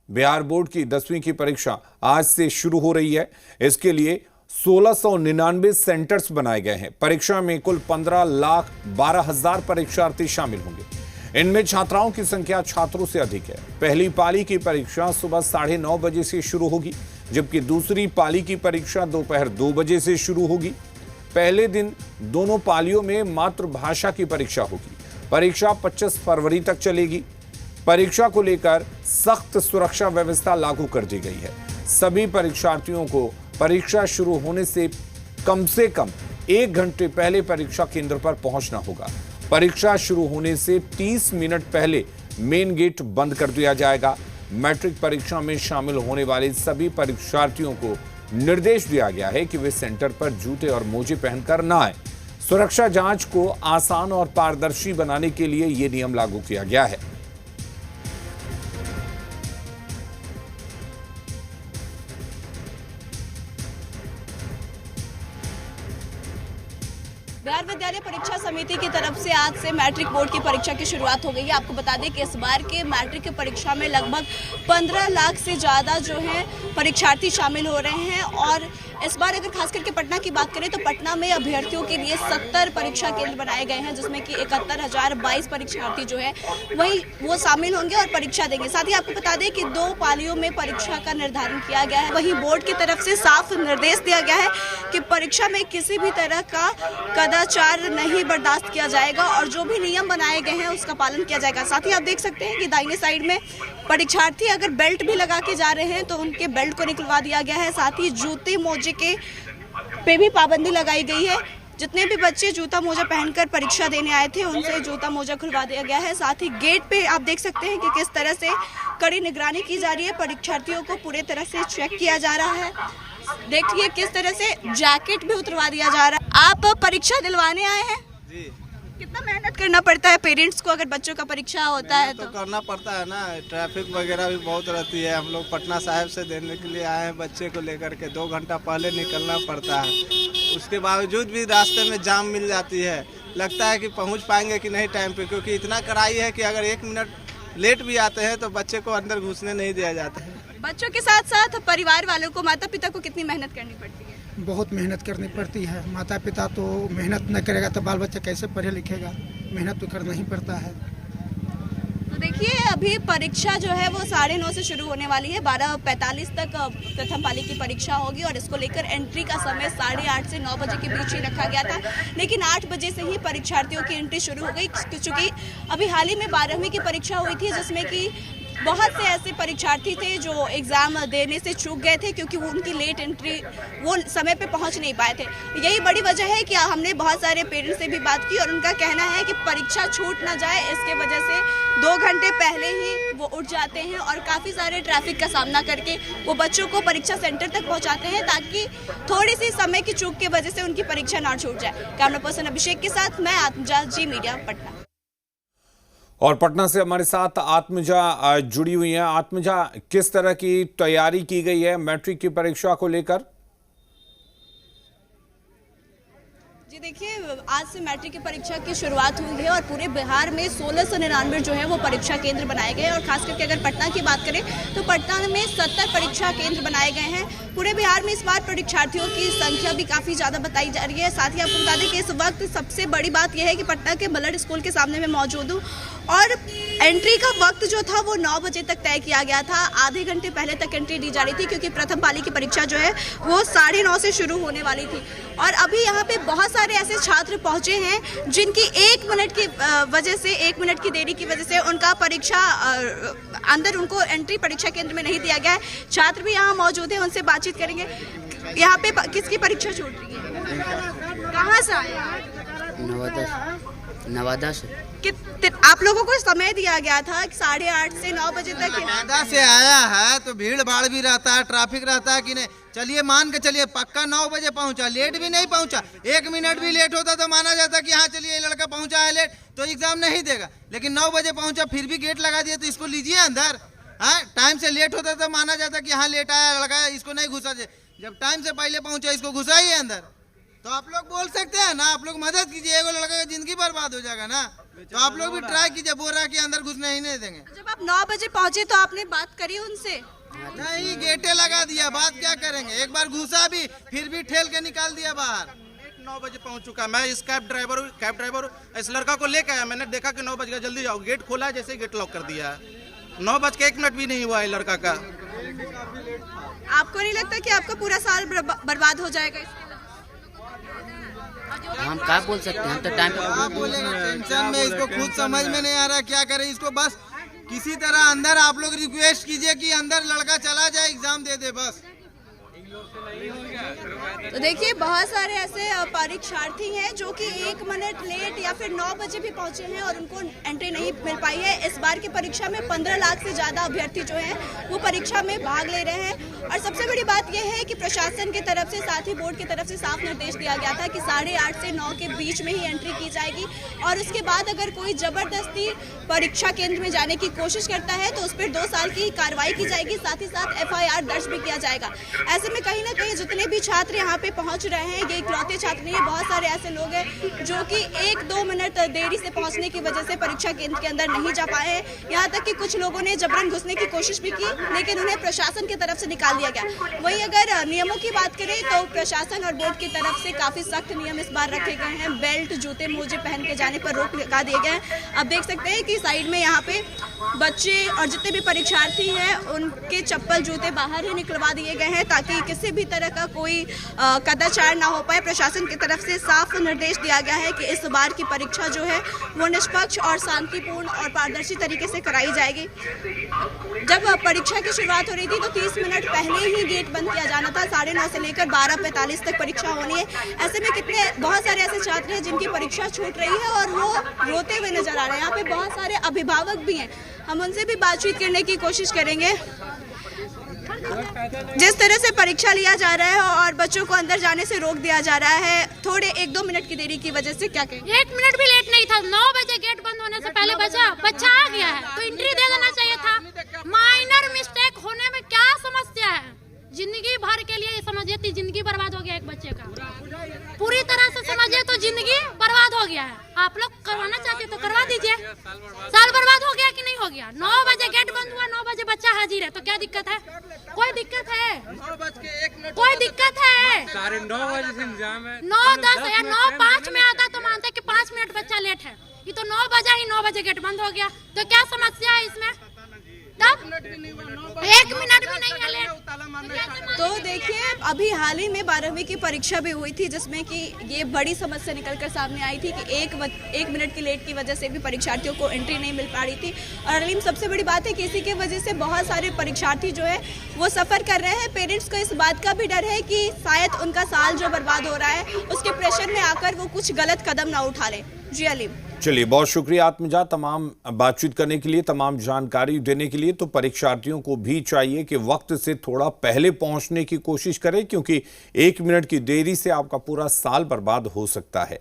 Bihar board की 10वीं की परीक्षा आज से शुरू हो रही है। इसके लिए 1699 सेंटर्स बनाए गए हैं। परीक्षा में कुल 15,12,000 परीक्षार्थी शामिल होंगे। इनमें छात्राओं की संख्या छात्रों से अधिक है। पहली पाली की परीक्षा सुबह 9:30 बजे से शुरू होगी, जबकि दूसरी पाली की परीक्षा दोपहर 2 बजे से शुरू होगी। पहले दिन दोनों पालियों में मातृभाषा की परीक्षा होगी। परीक्षा 25 फरवरी तक चलेगी। परीक्षा को लेकर सख्त सुरक्षा व्यवस्था लागू कर दी गई है। सभी परीक्षार्थियों को परीक्षा शुरू होने से कम 1 घंटे पहले परीक्षा केंद्र पर पहुंचना होगा। परीक्षा शुरू होने से 30 मिनट पहले मेन गेट बंद कर दिया जाएगा। मैट्रिक परीक्षा में शामिल होने वाले सभी परीक्षार्थियों को निर्देश दिया गया है कि वे सेंटर पर जूते और मोजे पहनकर न आए। सुरक्षा जांच को आसान और पारदर्शी बनाने के लिए यह नियम लागू किया गया है। बिहार विद्यालय परीक्षा समिति की तरफ से आज से मैट्रिक बोर्ड की परीक्षा की शुरुआत हो गई है। आपको बता दें कि इस बार के मैट्रिक की परीक्षा में लगभग 15 लाख से ज़्यादा जो है परीक्षार्थी शामिल हो रहे हैं। और इस बार अगर खास करके पटना की बात करें तो पटना में अभ्यर्थियों के लिए 70 परीक्षा केंद्र बनाए गए हैं, जिसमें कि 71,022 परीक्षार्थी जो है वही वो शामिल होंगे और परीक्षा देंगे। साथ ही आपको बता दें कि 2 पालियों में परीक्षा का निर्धारण किया गया है। वहीं बोर्ड की तरफ से साफ निर्देश दिया गया है कि परीक्षा में किसी भी तरह का कदाचार नहीं बर्दाश्त किया जाएगा और जो भी नियम बनाए गए हैं उसका पालन किया जाएगा। साथ ही आप देख सकते हैं कि दाहिने साइड में परीक्षार्थी अगर बेल्ट भी लगा के जा रहे हैं तो उनके बेल्ट को निकलवा दिया गया है। साथ ही जूते मोजे के पे भी पाबंदी लगाई गई है। जितने भी बच्चे जूता मोजा पहनकर परीक्षा देने आए थे उनसे जूता मोजा खुलवा दिया गया है। साथ ही गेट पे आप देख सकते हैं कि किस तरह से कड़ी निगरानी की जा रही है। परीक्षार्थियों को पूरे तरह से चेक किया जा रहा है। देखिए किस तरह से जैकेट भी उतरवा दिया जा रहा है। आप परीक्षा दिलवाने आए हैं जी। कितना मेहनत करना पड़ता है पेरेंट्स को अगर बच्चों का परीक्षा होता है तो? करना पड़ता है ना, ट्रैफिक वगैरह भी बहुत रहती है। हम लोग पटना साहिब से देने के लिए आए हैं बच्चे को लेकर के। 2 घंटा पहले निकलना पड़ता है। उसके बावजूद भी रास्ते में जाम मिल जाती है। लगता है कि पहुंच पाएंगे कि नहीं टाइम पे, क्योंकि इतना कड़ाई है कि अगर 1 मिनट लेट भी आते हैं तो बच्चे को अंदर घुसने नहीं दिया जाता है। बच्चों के साथ साथ परिवार वालों को, माता पिता को कितनी मेहनत करनी पड़ती है? बहुत मेहनत करनी पड़ती है। माता पिता तो मेहनत न करेगा तो बाल बच्चा कैसे पढ़े लिखेगा। मेहनत तो करना ही पड़ता है। तो देखिए अभी परीक्षा जो है वो 9:30 से शुरू होने वाली है। 12:45 तक प्रथम पाली की परीक्षा होगी और इसको लेकर एंट्री का समय 8:30 से 9 बजे के बीच ही रखा गया था, लेकिन 8 बजे से ही परीक्षार्थियों की एंट्री शुरू हो गई। क्योंकि अभी हाल ही में 12वीं की परीक्षा हुई थी, जिसमें कि बहुत से ऐसे परीक्षार्थी थे जो एग्ज़ाम देने से चूक गए थे क्योंकि वो उनकी लेट एंट्री, वो समय पे पहुंच नहीं पाए थे। यही बड़ी वजह है कि हमने बहुत सारे पेरेंट्स से भी बात की और उनका कहना है कि परीक्षा छूट ना जाए, इसके वजह से 2 घंटे पहले ही वो उठ जाते हैं और काफ़ी सारे ट्रैफिक का सामना करके वो बच्चों को परीक्षा सेंटर तक पहुँचाते हैं, ताकि थोड़ी सी समय की चूक की वजह से उनकी परीक्षा ना छूट जाए। कैमरा पर्सन अभिषेक के साथ मैं आत्मजा, जी मीडिया, पटना। और पटना से हमारे साथ आत्मजा जुड़ी हुई हैं। आत्मजा, किस तरह की तैयारी की गई है मैट्रिक की परीक्षा को लेकर? जी देखिए, आज से मैट्रिक की परीक्षा की शुरुआत हुई है और पूरे बिहार में 1699 जो है वो परीक्षा केंद्र बनाए गए हैं। और खास करके अगर पटना की बात करें तो पटना में 70 परीक्षा केंद्र बनाए गए हैं। पूरे बिहार में इस बार परीक्षार्थियों की संख्या भी काफ़ी ज़्यादा बताई जा रही है। साथ ही आपको बता दें कि इस वक्त सबसे बड़ी बात यह है कि पटना के बलड स्कूल के सामने मैं मौजूद हूँ और एंट्री का वक्त जो था वो 9 बजे तक तय किया गया था। आधे घंटे पहले तक एंट्री दी जा रही थी क्योंकि प्रथम पाली की परीक्षा जो है वो 9:30 से शुरू होने वाली थी। और अभी यहाँ पे बहुत सारे ऐसे छात्र पहुँचे हैं जिनकी 1 मिनट की वजह से, 1 मिनट की देरी की वजह से उनका परीक्षा अंदर उनको एंट्री परीक्षा केंद्र में नहीं दिया गया है। छात्र भी यहाँ मौजूद हैं, उनसे बातचीत करेंगे। यहाँ पे किसकी परीक्षा छूट रही है? कहाँ से आए? नवादा से। आप लोगों को समय दिया गया था 8:30 से 9 बजे तक। नवादा से आया है तो भीड़ भाड़ भी रहता है, ट्रैफिक रहता है कि नहीं। चलिए मान के चलिए पक्का 9 बजे पहुंचा, लेट भी नहीं पहुंचा। 1 मिनट भी लेट होता तो माना जाता कि हाँ चलिए ये लड़का पहुंचा है लेट तो एग्जाम नहीं देगा। लेकिन 9 बजे पहुंचा फिर भी गेट लगा दिया तो इसको लीजिए अंदर। हाँ, टाइम से लेट होता तो माना जाता कि हाँ लेट आया लड़का, इसको नहीं घुसा। जब टाइम से पहले पहुंचा इसको घुसाइए अंदर। तो आप लोग बोल सकते हैं ना, आप लोग मदद कीजिए, एगो लड़का का जिंदगी बर्बाद हो जाएगा ना। तो आप लोग भी ट्राई कीजिए, बोल रहा है कि अंदर घुसने ही नहीं देंगे। जब आप 9 बजे पहुंचे तो आपने बात करी उनसे? नहीं, गेटे लगा दिया, बात क्या करेंगे। एक बार घुसा भी, फिर भी ठेल के निकाल दिया बाहर। 9 बजे पहुंच चुका। मैं इस कैब ड्राइवर इस लड़का को लेकर आया। मैंने देखा कि 9 बज गया, जल्दी जाओ। गेट खोला है, जैसे ही गेट लॉक कर दिया है। 9:01 भी नहीं हुआ है लड़का का। आपको नहीं लगता कि आपका पूरा साल बर्बाद हो जाएगा इसके? हम क्या बोल सकते हैं, हम तो टाइम क्या बोलेगा, टेंशन में इसको खुद समझ में नहीं आ रहा क्या करे। इसको बस किसी तरह अंदर आप लोग रिक्वेस्ट कीजिए कि अंदर लड़का चला जाए, एग्जाम दे दे बस। तो देखिए बहुत सारे ऐसे परीक्षार्थी हैं जो कि 1 मिनट लेट या फिर 9 बजे भी पहुंचे हैं और उनको एंट्री नहीं मिल पाई है। इस बार की परीक्षा में 15 लाख से ज़्यादा अभ्यर्थी जो हैं वो परीक्षा में भाग ले रहे हैं। और सबसे बड़ी बात यह है कि प्रशासन की तरफ से, साथ ही बोर्ड की तरफ से साफ निर्देश दिया गया था कि 8:30 से 9 के बीच में ही एंट्री की जाएगी और उसके बाद अगर कोई जबरदस्ती परीक्षा केंद्र में जाने की कोशिश करता है तो उस पर 2 साल की कार्रवाई की जाएगी, साथ ही साथ FIR दर्ज भी किया जाएगा। ऐसे में कहीं ना कहीं जितने भी छात्र यहाँ पे पहुँच रहे हैं, ये इकलौते छात्र नहीं है, बहुत सारे ऐसे लोग हैं जो कि 1-2 मिनट देरी से पहुँचने की वजह से परीक्षा केंद्र के अंदर नहीं जा पाए हैं। यहाँ तक कि कुछ लोगों ने जबरन घुसने की कोशिश भी की, लेकिन उन्हें प्रशासन की तरफ से निकाल दिया गया। वहीं अगर नियमों की बात करें तो प्रशासन और बोर्ड की तरफ से काफी सख्त नियम इस बार रखे गए हैं। बेल्ट, जूते मोजे पहन के जाने पर रोक लगा दिए गए हैं। अब देख सकते हैं कि साइड में यहाँ पे बच्चे और जितने भी परीक्षार्थी हैं उनके चप्पल जूते बाहर ही निकलवा दिए गए हैं ताकि किसी भी तरह का कोई कदाचार ना हो पाए। प्रशासन की तरफ से साफ निर्देश दिया गया है कि इस बार की परीक्षा जो है वो निष्पक्ष और शांतिपूर्ण और पारदर्शी तरीके से कराई जाएगी। जब परीक्षा की शुरुआत हो रही थी तो 30 मिनट पहले ही गेट बंद किया जाना था। 9:30 से लेकर 12:45 तक परीक्षा होनी है। ऐसे में बहुत सारे ऐसे छात्र हैं जिनकी परीक्षा छूट रही है और वो रोते हुए नजर आ रहे हैं। यहाँ पे बहुत सारे अभिभावक भी हैं, हम उनसे भी बातचीत करने की कोशिश करेंगे। जिस तरह से परीक्षा लिया जा रहा है और बच्चों को अंदर जाने से रोक दिया जा रहा है थोड़े 1-2 मिनट की देरी की वजह से, क्या कहें? 1 मिनट भी लेट नहीं था। 9 बजे गेट बंद होने से पहले बच्चा आ गया है तो एंट्री दे देना चाहिए था। माइनर मिस्टेक होने में क्या समस्या है? जिंदगी भर के लिए ये समझिए कि जिंदगी बर्बाद हो गया एक बच्चे का, पूरी तरह से समझिए तो जिंदगी बर्बाद हो गया है। आप लोग करवाना चाहते तो करवा दीजिए। साल बर्बाद हो गया कि नहीं हो गया? 9 बजे गेट बंद हुआ, 9 बजे बच्चा हाजिर है तो क्या दिक्कत है? कोई दिक्कत है? कोई दिक्कत है? 9:30 बजे से इंतजाम है। 9:10 या 9:05 में आता तो मानते कि 5 मिनट बच्चा लेट है। ये तो 9 बजा ही 9 बजे गेट बंद हो गया तो क्या समस्या है इसमें? तब 1 मिनट भी नहीं है लेट। तो देखिए अभी हाल ही में 12वीं की परीक्षा भी हुई थी जिसमें कि ये बड़ी समस्या निकलकर सामने आई थी कि 1 मिनट की लेट की वजह से भी परीक्षार्थियों को एंट्री नहीं मिल पा रही थी। और अलीम सबसे बड़ी बात है कि इसी की वजह से बहुत सारे परीक्षार्थी जो है वो सफ़र कर रहे हैं। पेरेंट्स को इस बात का भी डर है कि शायद उनका साल जो बर्बाद हो रहा है उसके प्रेशर में आकर वो कुछ गलत कदम ना उठा लें। जी अलीम। चलिए, बहुत शुक्रिया आत्मजा तमाम बातचीत करने के लिए, तमाम जानकारी देने के लिए। तो परीक्षार्थियों को भी चाहिए कि वक्त से थोड़ा पहले पहुंचने की कोशिश करें क्योंकि 1 मिनट की देरी से आपका पूरा साल बर्बाद हो सकता है।